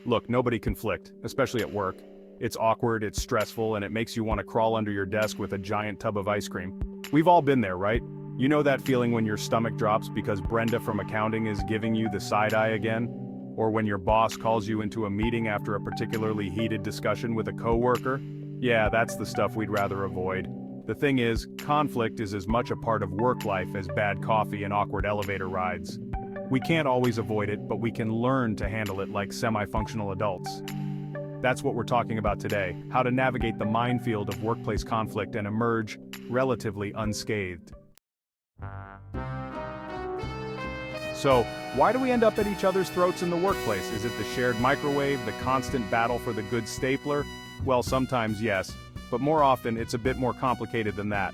Look, nobody can conflict, especially at work. It's awkward, it's stressful, and it makes you want to crawl under your desk with a giant tub of ice cream. We've all been there, right? You know that feeling when your stomach drops because Brenda from accounting is giving you the side eye again? Or when your boss calls you into a meeting after a particularly heated discussion with a coworker? Yeah, that's the stuff we'd rather avoid. The thing is, conflict is as much a part of work life as bad coffee and awkward elevator rides. We can't always avoid it, but we can learn to handle it like semi-functional adults. That's what we're talking about today, how to navigate the minefield of workplace conflict and emerge relatively unscathed. So, why do we end up at each other's throats in the workplace? Is it the shared microwave, the constant battle for the good stapler? Well, sometimes yes, but more often it's a bit more complicated than that.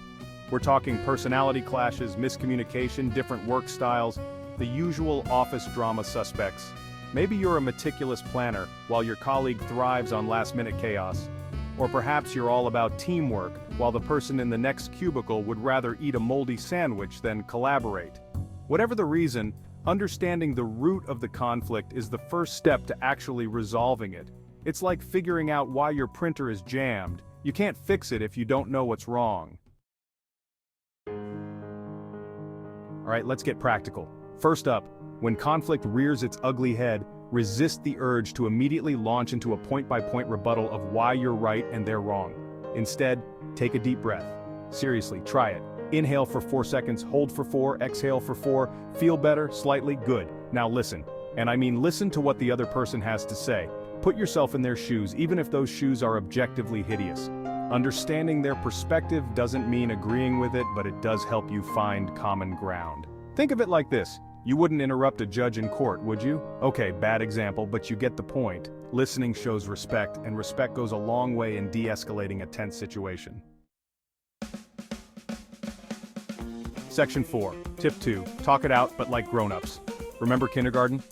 We're talking personality clashes, miscommunication, different work styles, the usual office drama suspects. Maybe you're a meticulous planner, while your colleague thrives on last-minute chaos. Or perhaps you're all about teamwork, while the person in the next cubicle would rather eat a moldy sandwich than collaborate. Whatever the reason, understanding the root of the conflict is the first step to actually resolving it. It's like figuring out why your printer is jammed. You can't fix it if you don't know what's wrong. Alright, let's get practical. First up, when conflict rears its ugly head, resist the urge to immediately launch into a point-by-point rebuttal of why you're right and they're wrong. Instead, take a deep breath. Seriously, try it. Inhale for 4 seconds, hold for 4, exhale for 4, feel better, slightly, good. Now listen. And I mean listen to what the other person has to say. Put yourself in their shoes, even if those shoes are objectively hideous. Understanding their perspective doesn't mean agreeing with it, but it does help you find common ground. Think of it like this. You wouldn't interrupt a judge in court, would you? Okay, bad example, but you get the point. Listening shows respect, and respect goes a long way in de-escalating a tense situation. Section 4. Tip 2. Talk it out, but like grown-ups. Remember kindergarten?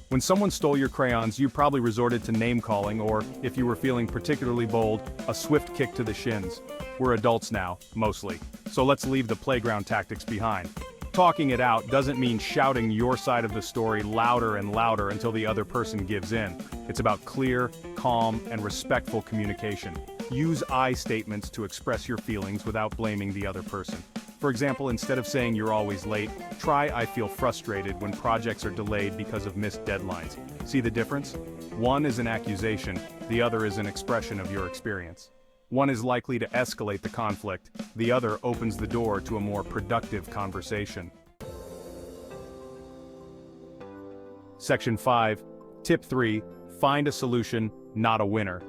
When someone stole your crayons, you probably resorted to name-calling or, if you were feeling particularly bold, a swift kick to the shins. We're adults now, mostly. So let's leave the playground tactics behind. Talking it out doesn't mean shouting your side of the story louder and louder until the other person gives in. It's about clear, calm, and respectful communication. Use I statements to express your feelings without blaming the other person. For example, instead of saying you're always late, try I feel frustrated when projects are delayed because of missed deadlines. See the difference? One is an accusation, the other is an expression of your experience. One is likely to escalate the conflict, the other opens the door to a more productive conversation. Section 5. Tip 3. Find a solution, not a winner.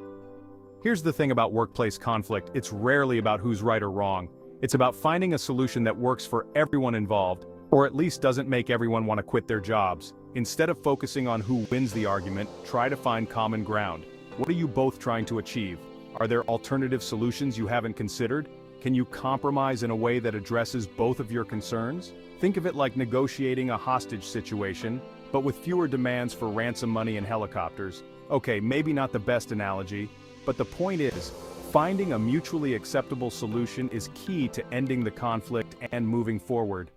Here's the thing about workplace conflict, it's rarely about who's right or wrong. It's about finding a solution that works for everyone involved, or at least doesn't make everyone want to quit their jobs. Instead of focusing on who wins the argument, try to find common ground. What are you both trying to achieve? Are there alternative solutions you haven't considered? Can you compromise in a way that addresses both of your concerns? Think of it like negotiating a hostage situation, but with fewer demands for ransom money and helicopters. Okay, maybe not the best analogy, but the point is, finding a mutually acceptable solution is key to ending the conflict and moving forward.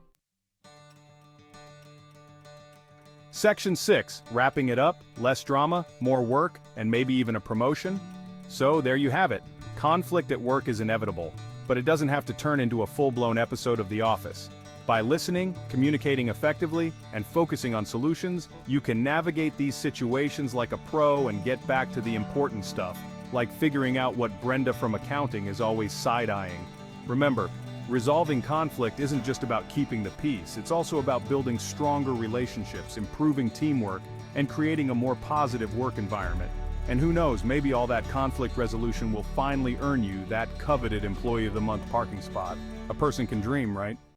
Section 6. Wrapping it up, less drama, more work, and maybe even a promotion? So there you have it. Conflict at work is inevitable, but it doesn't have to turn into a full-blown episode of The Office. By listening, communicating effectively, and focusing on solutions, you can navigate these situations like a pro and get back to the important stuff, like figuring out what Brenda from accounting is always side-eyeing. Remember, resolving conflict isn't just about keeping the peace, it's also about building stronger relationships, improving teamwork, and creating a more positive work environment. And who knows, maybe all that conflict resolution will finally earn you that coveted Employee of the Month parking spot. A person can dream, right?